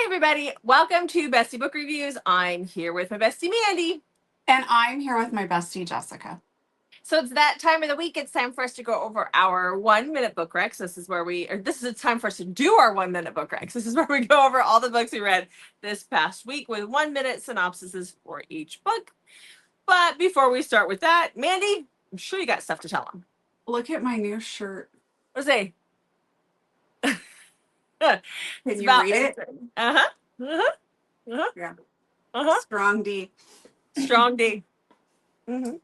everybody. Welcome to Bestie Book Reviews. I'm here with my bestie Mandy. And I'm here with my bestie Jessica. So it's that time of the week. It's time for us to go over our 1 minute book recs. This is a time for us to do our 1 minute book recs. This is where we go over all the books we read this past week with 1 minute synopsises for each book. But before we start with that, Mandy, I'm sure you got stuff to tell them. Look at my new shirt. What's it? Can you read it? Uh-huh. Uh-huh. Uh-huh. Yeah. Uh-huh. Strong D. Strong D. Mm-hmm.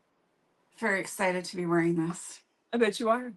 Very excited to be wearing this. I bet you are.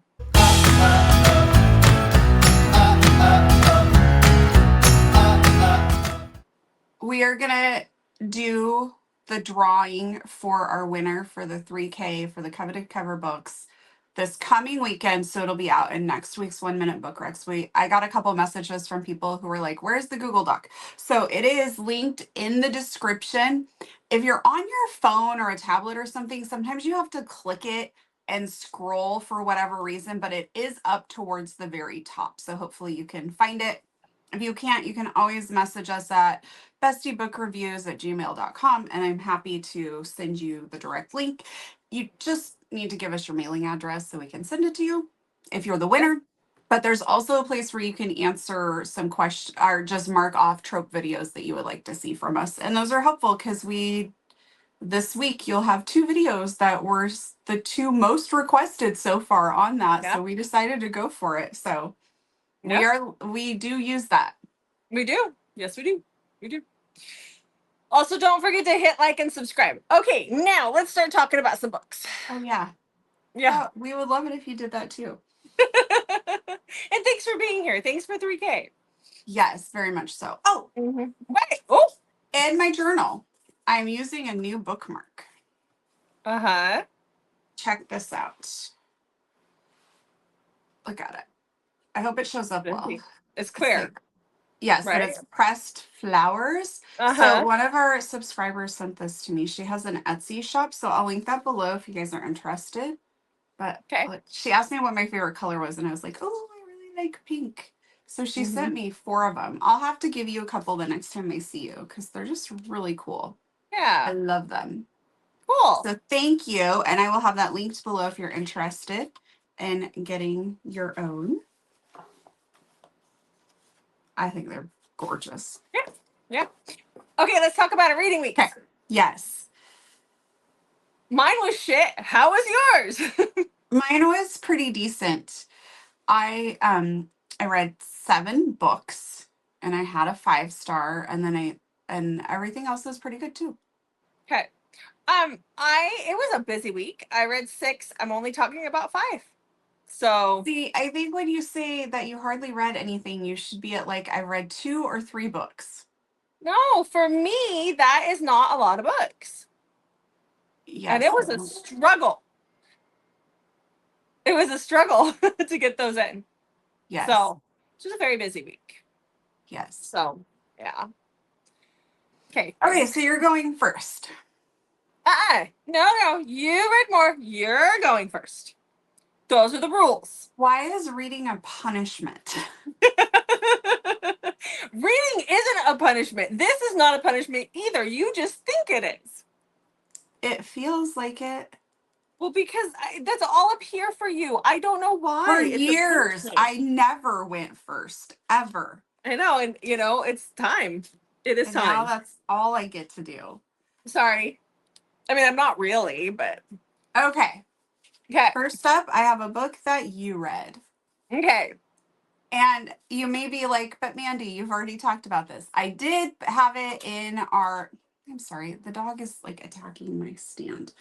We are going to do the drawing for our winner for the 3K for the Coveted cover books this coming weekend. So it'll be out in next week's 1 minute book recs. I got a couple messages from people who were like, where's the Google Doc? So it is linked in the description. If you're on your phone or a tablet or something, sometimes you have to click it and scroll for whatever reason, but it is up towards the very top. So hopefully you can find it. If you can't, you can always message us at bestiebookreviews@gmail.com, and I'm happy to send you the direct link. You just need to give us your mailing address so we can send it to you if you're the winner. But there's also a place where you can answer some questions or just mark off trope videos that you would like to see from us. And those are helpful because this week you'll have 2 videos that were the 2 most requested so far on that. Yeah. So we decided to go for it. So we do use that. We do. Yes, we do. We do. Also, don't forget to hit like and subscribe. Okay, now let's start talking about some books. Oh, yeah. Yeah. We would love it if you did that too. And thanks for being here. Thanks for 3K. Yes, very much so. Oh, Wait. Oh, and my journal. I'm using a new bookmark. uh-huh. Check this out. Look at it. I hope it shows up well. It's clear. Yes, right? And it's pressed flowers. Uh-huh. So one of our subscribers sent this to me. She has an Etsy shop, so I'll link that below if you guys are interested. But she asked me what my favorite color was, and I was like, oh, I really like pink. So she sent me 4 of them. I'll have to give you a couple the next time I see you because they're just really cool. Yeah. I love them. Cool. So thank you. And I will have that linked below if you're interested in getting your own. I think they're gorgeous. Yeah. Okay, let's talk about a reading week. Okay. Yes. Mine was shit. How was yours? Mine was pretty decent. I read 7 books and I had a 5-star, and then everything else was pretty good too. Okay. It was a busy week. I read 6. I'm only talking about 5. So see, I think when you say that you hardly read anything, you should be at like I read 2 or 3 books. No, for me, that is not a lot of books. Yes. And it was a struggle. It was a struggle to get those in. Yes. So it was a very busy week. Yes. So, yeah. Okay. Okay, so you're going first. No. You read more. You're going first. Those are the rules. Why is reading a punishment? Reading isn't a punishment. This is not a punishment either. You just think it is. It feels like it. Well, because that's all up here for you. I don't know why. For years, I never went first, ever. I know, and it's time. It is time. Now that's all I get to do. Sorry. I mean, I'm not really, but... Okay. Okay. First up, I have a book that you read. Okay. And you may be like, but Mandy, you've already talked about this. I did have it in our... I'm sorry, the dog is like attacking my stand.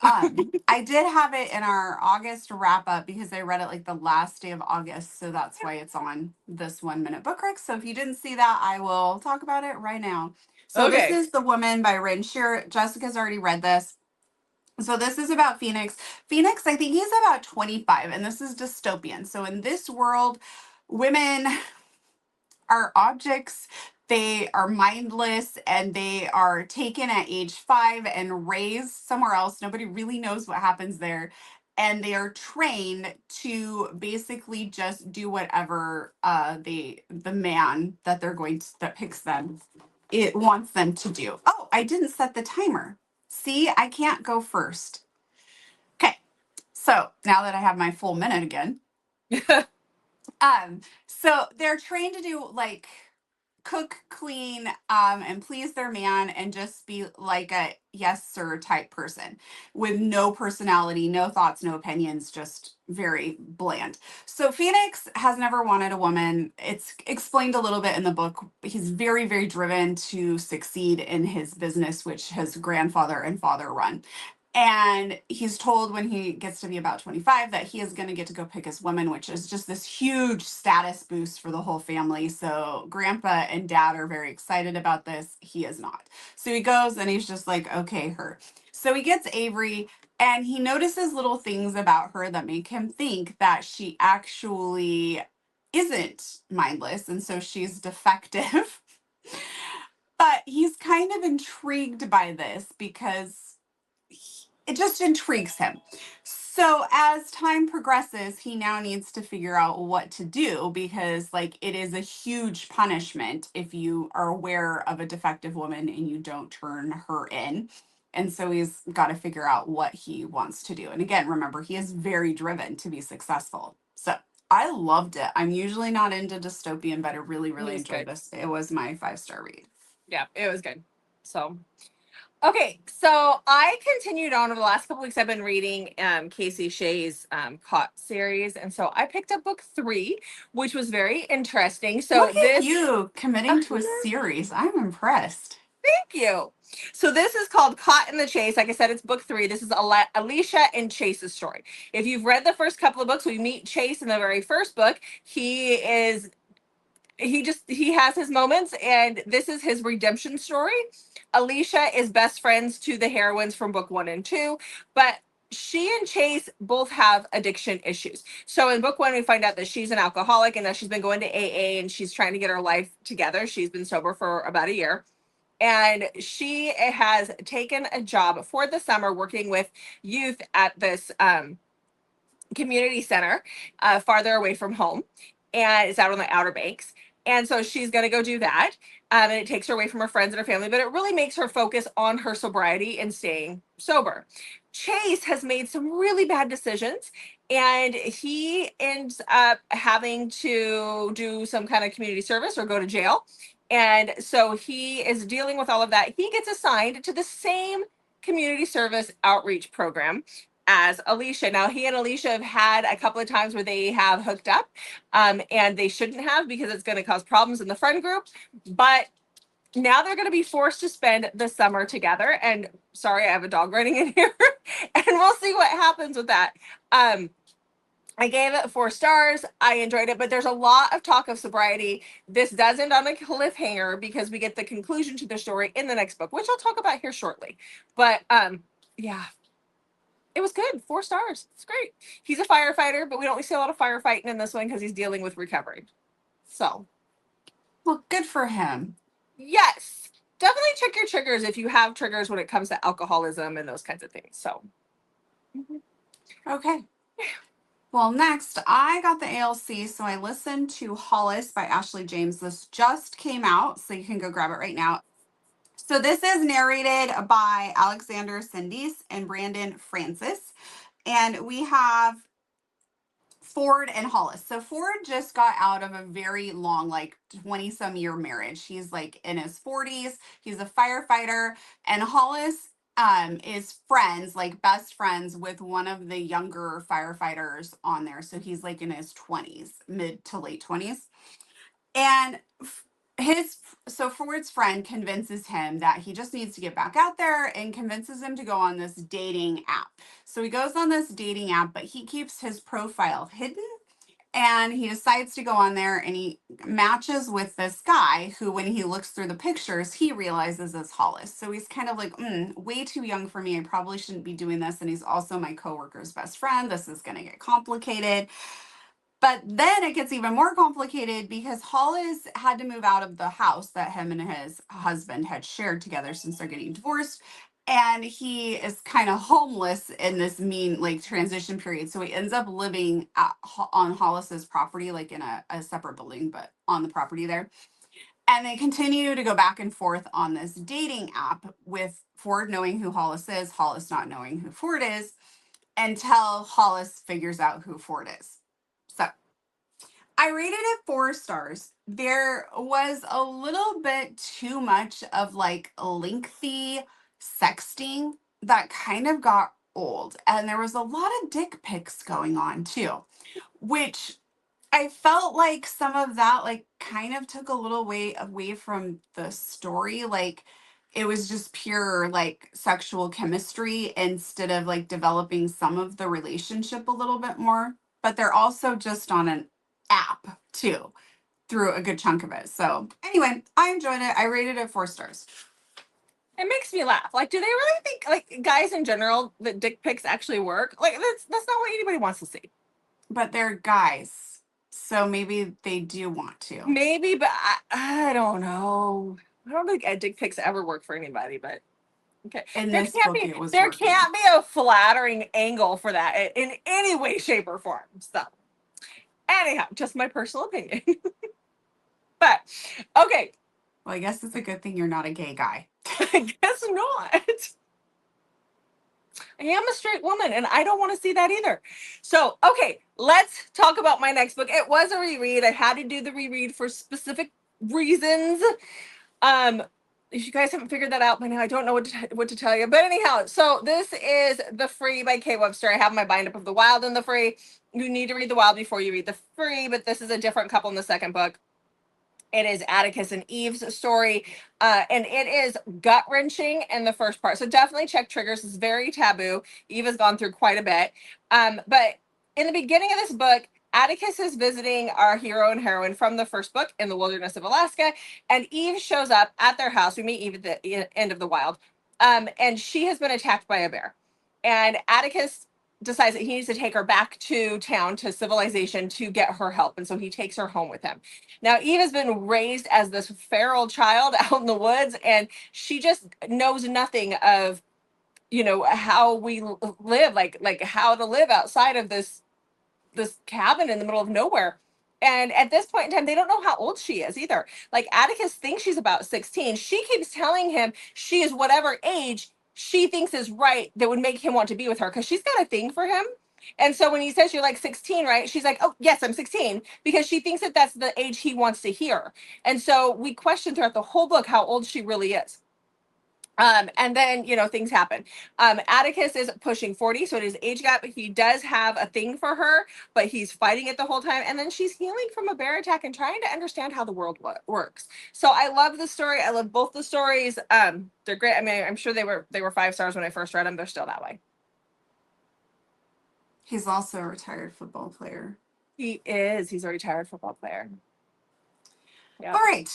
I did have it in our August wrap up because I read it like the last day of August. So that's why it's on this 1 minute book rec. So if you didn't see that, I will talk about it right now. So This is The Woman by Rin Shear. Jessica's already read this. So this is about Phoenix. Phoenix, I think he's about 25, and this is dystopian. So in this world, women are objects. They are mindless, and they are taken at age 5 and raised somewhere else. Nobody really knows what happens there. and they are trained to basically just do whatever the man that they're going to that picks them it wants them to do. Oh, I didn't set the timer. See, I can't go first. Okay, so now that I have my full minute again, so they're trained to do like cook, clean, and please their man and just be like a yes sir type person with no personality, no thoughts, no opinions, just very bland. So Phoenix has never wanted a woman. It's explained a little bit in the book. He's very, very driven to succeed in his business, which his grandfather and father run. And he's told when he gets to be about 25 that he is going to get to go pick his woman, which is just this huge status boost for the whole family. So grandpa and dad are very excited about this. He is not. So he goes and he's just like, okay, her. So he gets Avery and he notices little things about her that make him think that she actually isn't mindless. And so she's defective. But he's kind of intrigued by this because it just intrigues him. So as time progresses, he now needs to figure out what to do because like it is a huge punishment if you are aware of a defective woman and you don't turn her in. And so he's got to figure out what he wants to do. And again, remember, he is very driven to be successful. So I loved it. I'm usually not into dystopian, but I really, really enjoyed this. It was my 5-star read. Yeah, it was good. So okay, so I continued on over the last couple weeks. I've been reading Casey Shea's Caught series, and so I picked up book 3, which was very interesting. So look at you committing to a series. I'm impressed. Thank you. So this is called Caught in the Chase. Like I said, it's book 3. This is Alicia and Chase's story. If you've read the first couple of books, we meet Chase in the very first book. He has his moments, and this is his redemption story. Alicia is best friends to the heroines from book 1 and 2, but she and Chase both have addiction issues. So in book 1, we find out that she's an alcoholic and that she's been going to AA and she's trying to get her life together. She's been sober for about a year. And she has taken a job for the summer working with youth at this community center farther away from home. And it's out on the Outer Banks. And so she's going to go do that. And it takes her away from her friends and her family, but it really makes her focus on her sobriety and staying sober. Chase has made some really bad decisions, and he ends up having to do some kind of community service or go to jail. And so he is dealing with all of that. He gets assigned to the same community service outreach program as Alicia. Now, he and Alicia have had a couple of times where they have hooked up, and they shouldn't have because it's going to cause problems in the friend group. But now they're going to be forced to spend the summer together. And sorry, I have a dog running in here, and we'll see what happens with that. I gave it 4 stars. I enjoyed it, but there's a lot of talk of sobriety. This does end on a cliffhanger because we get the conclusion to the story in the next book, which I'll talk about here shortly. But yeah, it was good. 4 stars. It's great. He's a firefighter, but we don't see a lot of firefighting in this one because he's dealing with recovery. So, well, good for him. Yes, definitely check your triggers if you have triggers when it comes to alcoholism and those kinds of things. So, okay. Well, next, I got the ALC, so I listened to Hollis by Ashley James. This just came out, so you can go grab it right now. So this is narrated by Alexander Sindis and Brandon Francis. And we have Ford and Hollis. So Ford just got out of a very long, like 20-some year marriage. He's like in his 40s. He's a firefighter. And Hollis is friends, like best friends with one of the younger firefighters on there. So he's like in his 20s, mid to late 20s. And Ford's friend convinces him that he just needs to get back out there and convinces him to go on this dating app. So he goes on this dating app, but he keeps his profile hidden. And he decides to go on there and he matches with this guy who, when he looks through the pictures, he realizes is Hollis. So he's kind of like, way too young for me. I probably shouldn't be doing this. And he's also my coworker's best friend. This is going to get complicated. But then it gets even more complicated because Hollis had to move out of the house that him and his husband had shared together since they're getting divorced. And he is kind of homeless in this mean like transition period. So he ends up living on Hollis's property, like in a separate building, but on the property there. And they continue to go back and forth on this dating app with Ford knowing who Hollis is, Hollis not knowing who Ford is, until Hollis figures out who Ford is. So I rated it 4 stars. There was a little bit too much of like lengthy sexting that kind of got old. And there was a lot of dick pics going on too, which I felt like some of that like kind of took a little way away from the story. Like it was just pure like sexual chemistry instead of like developing some of the relationship a little bit more. But they're also just on an app too through a good chunk of it. So anyway, I enjoyed it. I rated it 4 stars. It makes me laugh. Like, do they really think, like, guys in general, that dick pics actually work? Like, that's not what anybody wants to see. But they're guys, so maybe they do want to. Maybe, but I don't know. I don't think dick pics ever work for anybody, but okay. In There this can't book, be it was there working. can't be a flattering angle for that in any way, shape, or form. So anyhow, just my personal opinion. But okay. Well, I guess it's a good thing you're not a gay guy. I guess not. I am a straight woman and I don't want to see that either. So, okay, let's talk about my next book. It was a reread. I had to do the reread for specific reasons. If you guys haven't figured that out by now, I don't know what to tell you. But anyhow, so this is The Free by Kay Webster. I have my bind up of The Wild and The Free. You need to read The Wild before you read The Free, but this is a different couple in the second book. It is Atticus and Eve's story, and it is gut-wrenching in the first part. So definitely check triggers. It's very taboo. Eve has gone through quite a bit. But in the beginning of this book, Atticus is visiting our hero and heroine from the first book in the wilderness of Alaska, and Eve shows up at their house. We meet Eve at the end of The Wild, and she has been attacked by a bear. And Atticus decides that he needs to take her back to town, to civilization, to get her help. And so he takes her home with him. Now, Eve has been raised as this feral child out in the woods, and she just knows nothing of, how we live, like how to live outside of this cabin in the middle of nowhere. And at this point in time, they don't know how old she is either. Like Atticus thinks she's about 16. She keeps telling him she is whatever age she thinks is right that would make him want to be with her, because she's got a thing for him. And so when he says you're like 16, right? She's like, oh, yes, I'm 16, because she thinks that that's the age he wants to hear. And so we question throughout the whole book how old she really is. And then, things happen. Atticus is pushing 40, so it is age gap. He does have a thing for her, but he's fighting it the whole time. And then she's healing from a bear attack and trying to understand how the world works. So I love the story. I love both the stories. They're great. I mean, I'm sure they were 5 stars when I first read them. They're still that way. He's also a retired football player. He is. He's a retired football player. Yeah. All right.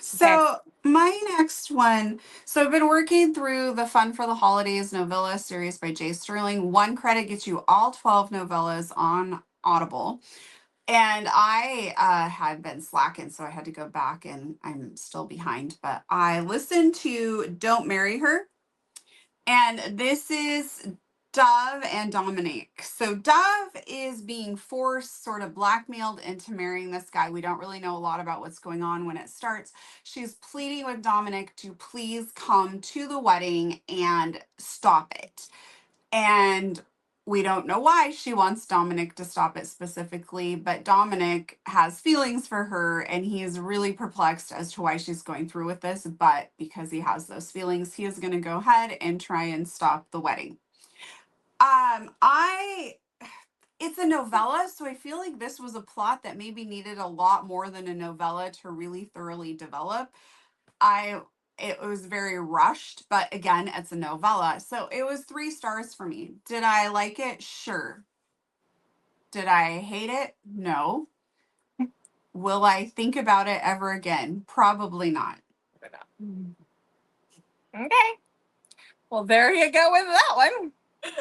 So my next one, so I've been working through the Fun for the Holidays novella series by Jay Sterling. 1 credit gets you all 12 novellas on Audible. And I had been slacking, so I had to go back, and I'm still behind. But I listened to Don't Marry Her. And this is Dove and Dominic. So Dove is being forced, sort of blackmailed into marrying this guy. We don't really know a lot about what's going on when it starts. She's pleading with Dominic to please come to the wedding and stop it. And we don't know why she wants Dominic to stop it specifically, but Dominic has feelings for her, and he is really perplexed as to why she's going through with this. But because he has those feelings, he is going to go ahead and try and stop the wedding. It's a novella, so I feel like this was a plot that maybe needed a lot more than a novella to really thoroughly develop. It was very rushed, but again, it's a novella. So it was 3 stars for me. Did I like it? Sure. Did I hate it? No. Will I think about it ever again? Probably not. Okay. Well, there you go with that one.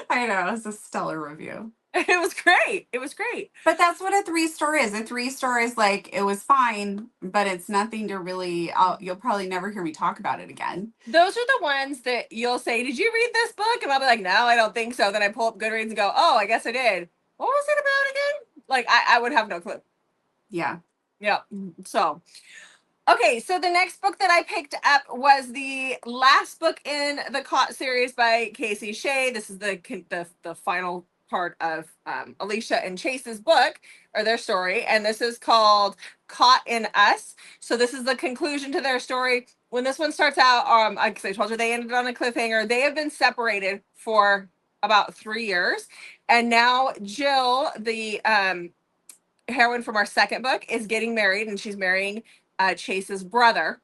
I know, it's a stellar review. It was great. It was great. But that's what a 3-star is. A 3-star is like, it was fine, but it's nothing to really, you'll probably never hear me talk about it again. Those are the ones that you'll say, did you read this book? And I'll be like, no, I don't think so. Then I pull up Goodreads and go, oh, I guess I did. What was it about again? Like, I would have no clue. Yeah. Yeah. So, okay. So the next book that I picked up was the last book in the Caught series by Casey Shea. This is the final part of Alicia and Chase's book, or their story. And this is called Caught in Us. So this is the conclusion to their story. When this one starts out, like I told you, they ended on a cliffhanger. They have been separated for about 3 years. And now Jill, the heroine from our second book, is getting married, and she's marrying Chase's brother.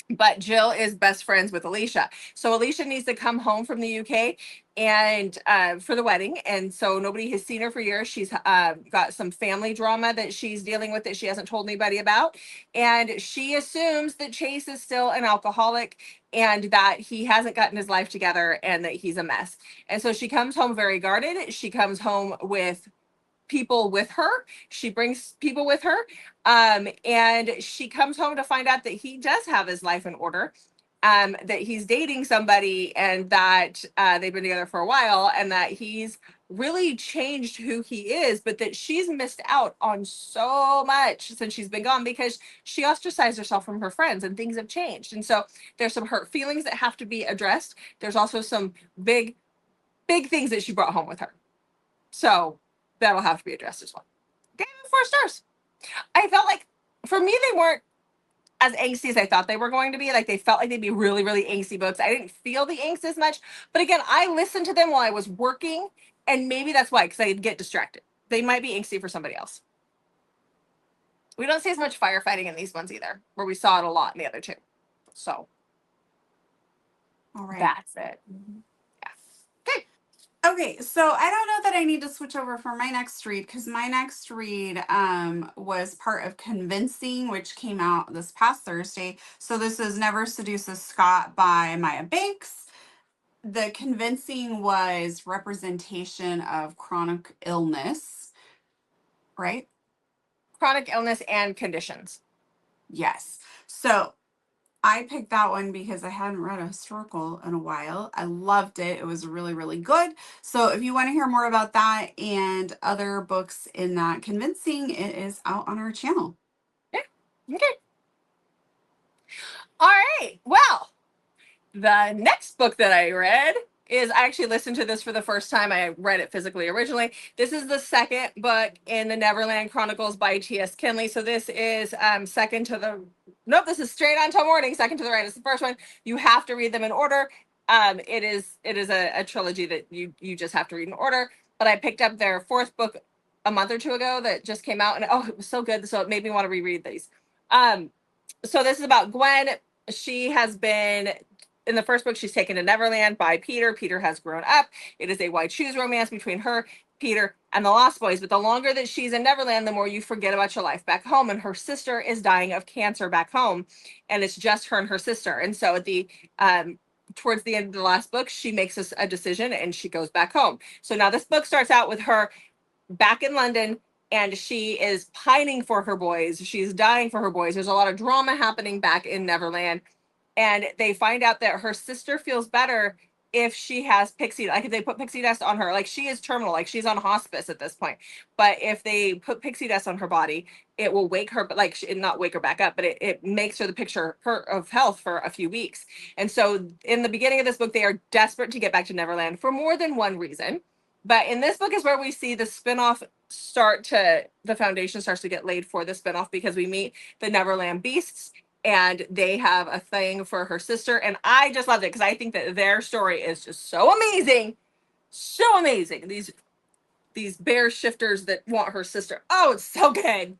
But Jill is best friends with Alicia. So Alicia needs to come home from the UK and for the wedding. And so nobody has seen her for years. She's got some family drama that she's dealing with that she hasn't told anybody about. And she assumes that Chase is still an alcoholic and that he hasn't gotten his life together and that he's a mess. And so she comes home very guarded. She comes home with people with her. She brings people with her. And she comes home to find out that he does have his life in order, that he's dating somebody, and that they've been together for a while, and that he's really changed who he is, but that she's missed out on so much since she's been gone because she ostracized herself from her friends and things have changed. And so there's some hurt feelings that have to be addressed. There's also some big things that she brought home with her. So that'll have to be addressed as well. Gave it 4 stars. I felt like, for me, they weren't as angsty as I thought they were going to be. Like, they felt like they'd be really, really angsty books. I didn't feel the angst as much. But again, I listened to them while I was working, and maybe that's why, because I'd get distracted. They might be angsty for somebody else. We don't see as much firefighting in these ones either, where we saw it a lot in the other two. So, All right. that's it. Yeah. Okay. Okay, so I don't know that I need to switch over for my next read because my next read was part of Convincing, which came out this past Thursday. So this is Never Seduces Scott by Maya Banks. The Convincing was representation of chronic illness, right? Chronic illness and conditions. Yes. So I picked that one because I hadn't read a historical in a while. I loved it. It was really, really good. So if you want to hear more about that and other books in that Convincing, it is out on our channel. Yeah. Okay. All right. Well, the next book that I read is, I actually listened to this for the first time. I read it physically originally. This is the second book in the Neverland Chronicles by T.S. Kinley. So this is second to the, nope, this is Straight On Till Morning, second to the right. It's the first one. You have to read them in order. It is a trilogy that you just have to read in order. But I picked up their 4th book a month or 2 ago that just came out, and oh, it was so good. So it made me want to reread these. So this is about Gwen. She has been, in the first book, she's taken to Neverland by Peter. Peter has grown up. It is a Why Choose romance between her, Peter, and the Lost Boys. But the longer that she's in Neverland, the more you forget about your life back home. And her sister is dying of cancer back home. And it's just her and her sister. And so at the towards the end of the last book, she makes a decision and she goes back home. So now this book starts out with her back in London, and she is pining for her boys. She's dying for her boys. There's a lot of drama happening back in Neverland. And they find out that her sister feels better if she has pixie, like if they put pixie dust on her. Like, she is terminal, like she's on hospice at this point. But if they put pixie dust on her body, it will wake her, but like not wake her back up, but it makes her the picture of health for a few weeks. And so in the beginning of this book, they are desperate to get back to Neverland for more than one reason. But in this book is where we see the spinoff the foundation starts to get laid for the spinoff, because we meet the Neverland Beasts, and they have a thing for her sister. And I just loved it because I think that their story is just so amazing. So amazing. These bear shifters that want her sister. Oh, it's so good.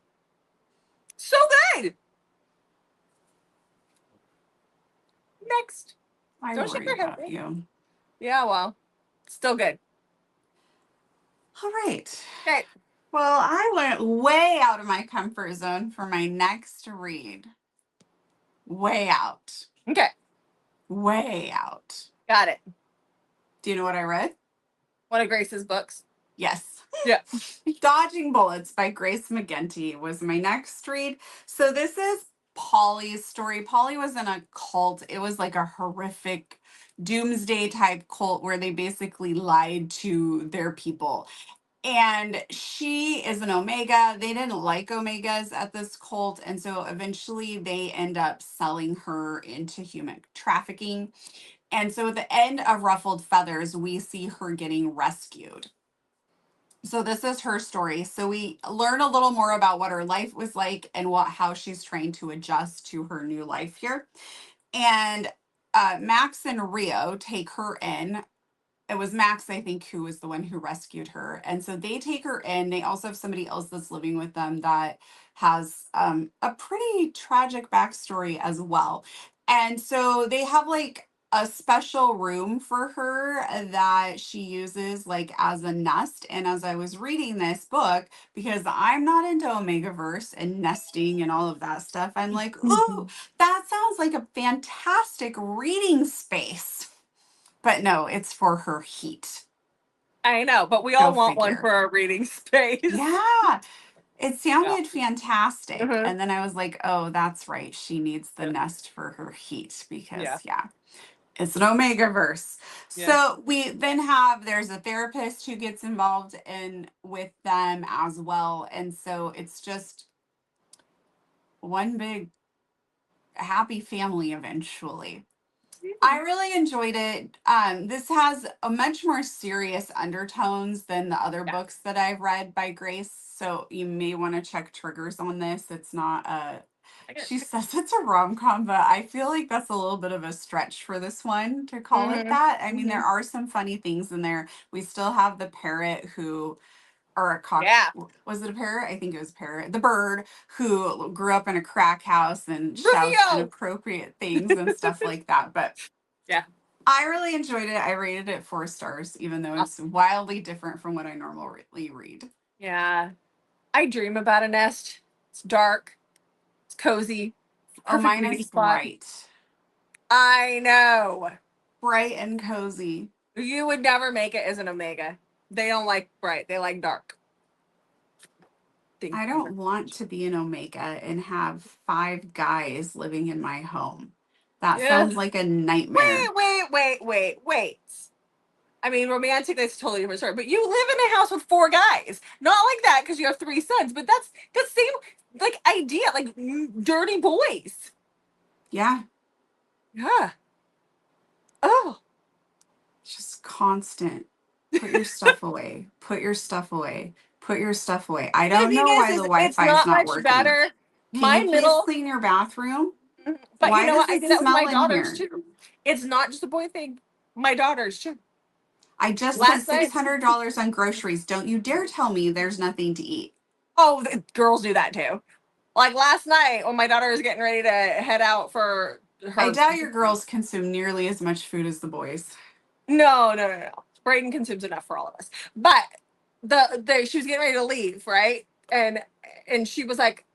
So good. Next. I Don't worry shake your head. about you. Yeah, well, still good. All right. Okay. Well, I went way out of my comfort zone for my next read. Way out. Okay. Way out. Got it. Do you know what I read? One of Grace's books. Yes. Yeah. Dodging Bullets by Grace McGinty was my next read. So this is Polly's story. Polly was in a cult. It was like a horrific doomsday type cult where they basically lied to their people. And she is an Omega. They didn't like Omegas at this cult. And so eventually they end up selling her into human trafficking. And so at the end of Ruffled Feathers, we see her getting rescued. So this is her story. So we learn a little more about what her life was like and how she's trying to adjust to her new life here. And Max and Rio take her in. It was Max, I think, who was the one who rescued her. And so they take her in. They also have somebody else that's living with them that has a pretty tragic backstory as well. And so they have like a special room for her that she uses like as a nest. And as I was reading this book, because I'm not into omegaverse and nesting and all of that stuff, I'm like, ooh, that sounds like a fantastic reading space. But no, it's for her heat. I know, but we Go all want one figure. for our reading space. Yeah. It sounded Yeah. fantastic. Mhm. And then I was like, oh, that's right. She needs the Yeah. nest for her heat because, Yeah. yeah, it's an Omegaverse. Yeah. So we then there's a therapist who gets involved in with them as well. And so it's just one big happy family eventually. I really enjoyed it. This has a much more serious undertones than the other Yeah. books that I've read by Grace. So you may want to check triggers on this. It's not she says it's a rom-com, but I feel like that's a little bit of a stretch for this one to call it that. I mean, there are some funny things in there. We still have the parrot or a cock. Yeah. Was it a parrot? I think it was a parrot. The bird who grew up in a crack house and shouts Rufio! inappropriate things and stuff like that. But Yeah. I really enjoyed it. I rated it 4 stars, even though it's wildly different from what I normally read. Yeah. I dream about a nest. It's dark. It's cozy. Oh, Perfect mine reading is spot. bright. I know. Bright and cozy. You would never make it as an Omega. They don't like bright. They like dark. I don't want to be an Omega and have 5 guys living in my home. That sounds like a nightmare. Wait. I mean, romantic, that's a totally different story. But you live in a house with 4 guys. Not like that because you have 3 sons, but that's the same like idea, like dirty boys. Yeah. Yeah. Oh. Just constant. Put your stuff away. Put your stuff away. Put your stuff away. I don't know why the Wi-Fi is not working. Better. Can you please clean your bathroom? But why you know does what? I it do that with smell my in daughters here? too. It's not just a boy thing. My daughters too. I just spent $600 on groceries. Don't you dare tell me there's nothing to eat. Oh, the girls do that too. Like last night when my daughter was getting ready to head out for her. I doubt your girls consume nearly as much food as the boys. No. Brayden consumes enough for all of us. But she was getting ready to leave, right? And she was like,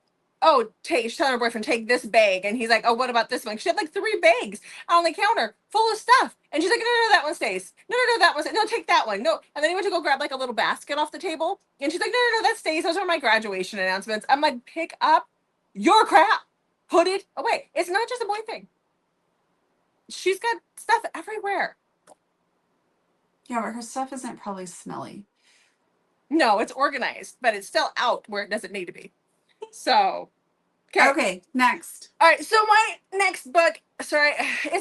oh, she's telling her boyfriend, take this bag. And he's like, oh, what about this one? She had like 3 bags on the counter full of stuff. And she's like, no, that one stays. No, that one stays. No, take that one. No. And then he went to go grab like a little basket off the table. And she's like, no, that stays. Those are my graduation announcements. I'm like, pick up your crap. Put it away. It's not just a boy thing. She's got stuff everywhere. Yeah, but her stuff isn't probably smelly. No, it's organized, but it's still out where it doesn't need to be. So, okay, next. All right, so my next book, is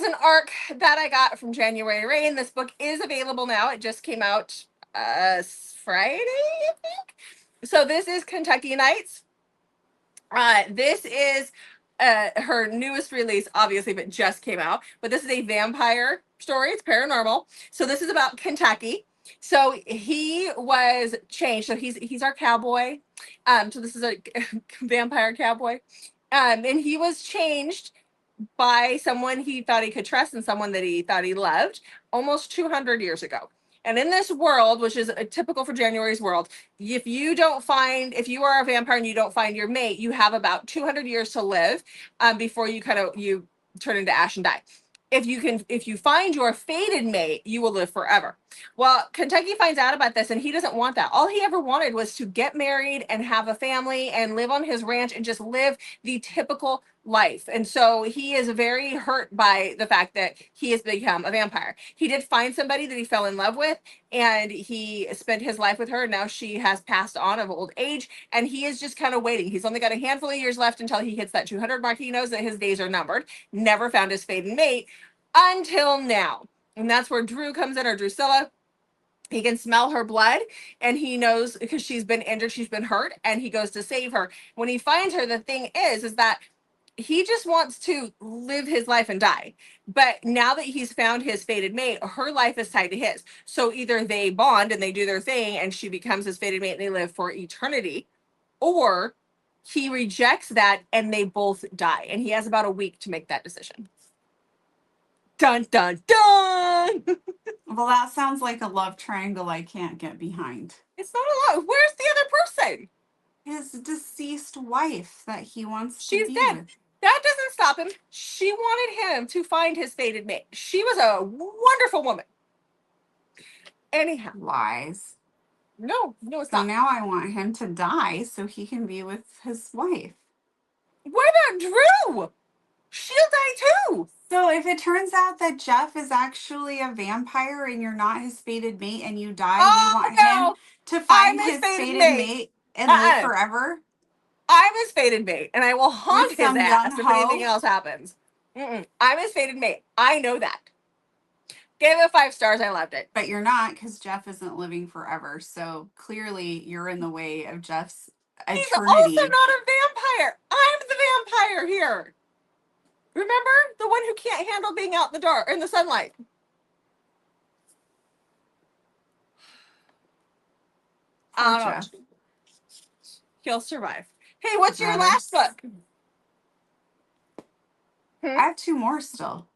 an arc that I got from January Rain. This book is available now. It just came out Friday, I think. So this is Kentucky Nights. This is her newest release, obviously, but just came out. But this is a vampire story. It's paranormal. So this is about Kentucky. So he was changed. So he's our cowboy. So this is a vampire cowboy. And he was changed by someone he thought he could trust and someone that he thought he loved almost 200 years ago. And in this world, which is typical for January's world, if you are a vampire and you don't find your mate, you have about 200 years to live before you turn into ash and die. if you find your fated mate, you will live forever. Well, Kentucky finds out about this and he doesn't want that. All he ever wanted was to get married and have a family and live on his ranch and just live the typical life. And so he is very hurt by the fact that he has become a vampire. He did find somebody that he fell in love with and he spent his life with her. Now she has passed on of old age and he is just kind of waiting. He's only got a handful of years left until he hits that 200 mark. He knows that his days are numbered. Never found his fated mate until now. And that's where Drew comes in, or Drusilla. He can smell her blood and he knows because she's been injured, she's been hurt, and he goes to save her. When he finds her, the thing is that he just wants to live his life and die. But now that he's found his fated mate, her life is tied to his. So either they bond and they do their thing and she becomes his fated mate and they live for eternity, or he rejects that and they both die. And he has about a week to make that decision. Dun, dun, dun. Well, that sounds like a love triangle I can't get behind. It's not a love. Where's the other person? His deceased wife that he wants She's to be dead. with. That doesn't stop him. She wanted him to find his fated mate. She was a wonderful woman. Anyhow. Lies. No, it's So not. now I want him to die so he can be with his wife. What about Drew? She'll die too. So if it turns out that Jeff is actually a vampire and you're not his fated mate and you die, you want him to find his fated mate and live forever? I'm his fated mate and I will haunt his ass if anything else happens. I'm his fated mate. I know that. Gave it 5 stars. I loved it. But you're not, because Jeff isn't living forever. So clearly you're in the way of Jeff's eternity. He's also not a vampire. I'm the vampire here. Remember? The one who can't handle being out in the dark, in the sunlight. Jeff. He'll survive. Hey, what's your last book? I have 2 more still.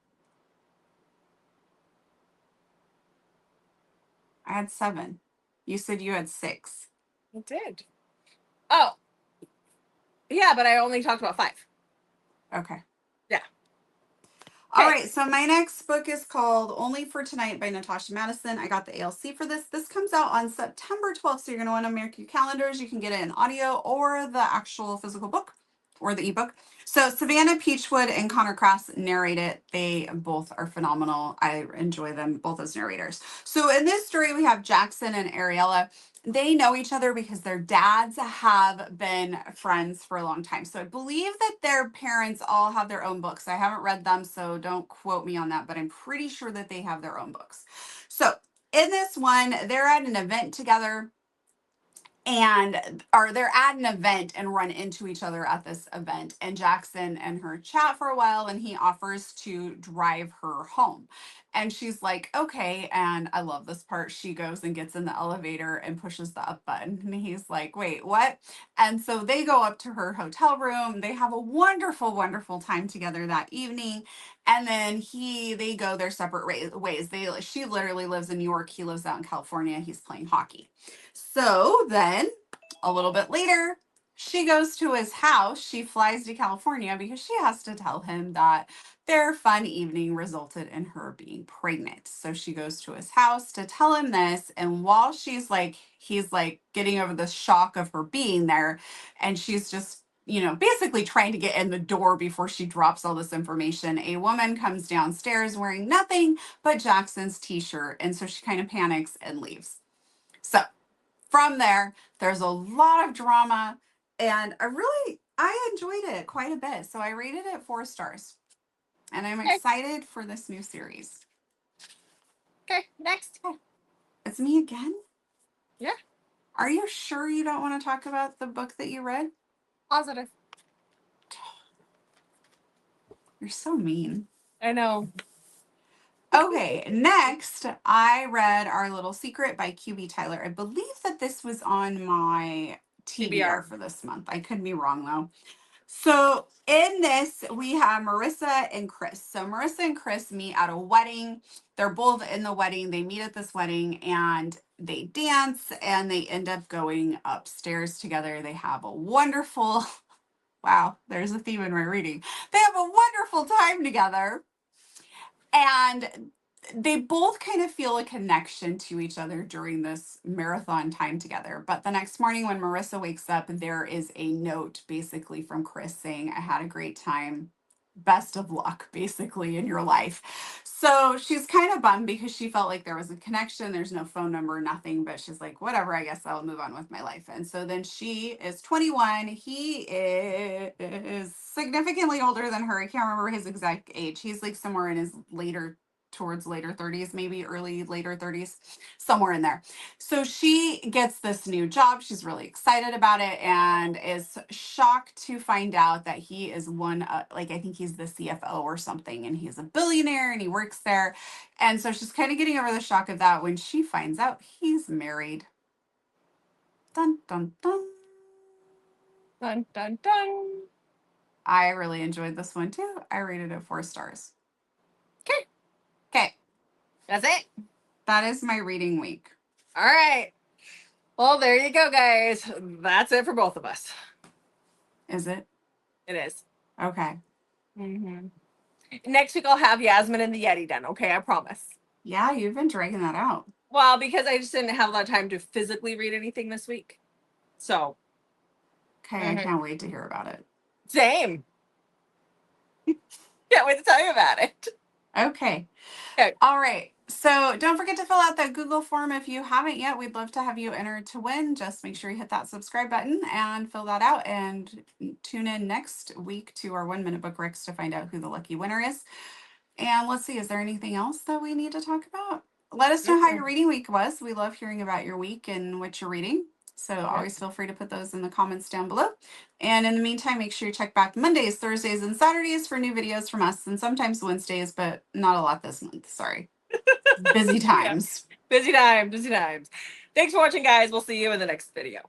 I had 7. You said you had 6. I did. Oh. Yeah, but I only talked about 5. Okay. Yeah. All right, so my next book is called Only for Tonight by Natasha Madison. I got the ALC for this. This comes out on September 12th, so you're going to want to mark your calendars. You can get it in audio or the actual physical book or the ebook. So Savannah Peachwood and Connor Cross narrate it. They both are phenomenal. I enjoy them both as narrators. So in this story, we have Jackson and Ariella. They know each other because their dads have been friends for a long time. So I believe that their parents all have their own books. I haven't read them, so don't quote me on that, but I'm pretty sure that they have their own books. So in this one, they're at an event together. They're at an event and run into each other at this event, and Jackson and her chat for a while and he offers to drive her home, and she's like, okay. And I love this part. She goes and gets in the elevator and pushes the up button and he's like, wait, what? And so they go up to her hotel room. They have a wonderful, wonderful time together that evening, and then they go their separate ways. She literally lives in New York, he lives out in California, he's playing hockey. So then a little bit later, she goes to his house. She flies to California because she has to tell him that their fun evening resulted in her being pregnant. So she goes to his house to tell him this. And while he's like getting over the shock of her being there, and she's just, basically trying to get in the door before she drops all this information, a woman comes downstairs wearing nothing but Jackson's t-shirt. And so she kind of panics and leaves. So from there's a lot of drama, and I enjoyed it quite a bit. So I rated it 4 stars, and I'm excited for this new series. Okay, next. It's me again? Yeah. Are you sure you don't want to talk about the book that you read? Positive. You're so mean. I know. Okay, next, I read Our Little Secret by QB Tyler. I believe that this was on my TBR for this month. I could be wrong, though. So in this, we have Marissa and Chris. So Marissa and Chris meet at a wedding. They're both in the wedding. They meet at this wedding, and they dance, and they end up going upstairs together. They have a wonderful, wow, there's a theme in my reading. They have a wonderful time together. And they both kind of feel a connection to each other during this marathon time together. But the next morning, when Marissa wakes up, there is a note basically from Chris saying, I had a great time. Best of luck, basically, in your life. So she's kind of bummed because she felt like there was a connection. There's no phone number, nothing, but she's like, whatever, I guess I'll move on with my life. And so then she is 21. He is significantly older than her. I can't remember his exact age. He's like somewhere in his towards later 30s, maybe early later 30s, somewhere in there. So she gets this new job. She's really excited about it and is shocked to find out that he is I think he's the CFO or something, and he's a billionaire and he works there. And so she's kind of getting over the shock of that when she finds out he's married. Dun, dun, dun. Dun, dun, dun. I really enjoyed this one too. I rated it 4 stars. Okay. Okay. That's it. That is my reading week. All right. Well, there you go, guys. That's it for both of us. Is it? It is. Okay. Mm-hmm. Next week, I'll have Yasmin and the Yeti done. Okay, I promise. Yeah, you've been dragging that out. Well, because I just didn't have a lot of time to physically read anything this week. So. Okay, I can't wait to hear about it. Same. Can't wait to tell you about it. Okay. Okay. All right. So don't forget to fill out that Google form if you haven't yet. We'd love to have you enter to win. Just make sure you hit that subscribe button and fill that out, and tune in next week to our 1 Minute Book Recs to find out who the lucky winner is. And let's see, is there anything else that we need to talk about? Let us know how your reading week was. We love hearing about your week and what you're reading. So always feel free to put those in the comments down below. And in the meantime, make sure you check back Mondays, Thursdays, and Saturdays for new videos from us, and sometimes Wednesdays, but not a lot this month. Sorry. Busy times. Yeah. Busy times. Thanks for watching, guys. We'll see you in the next video.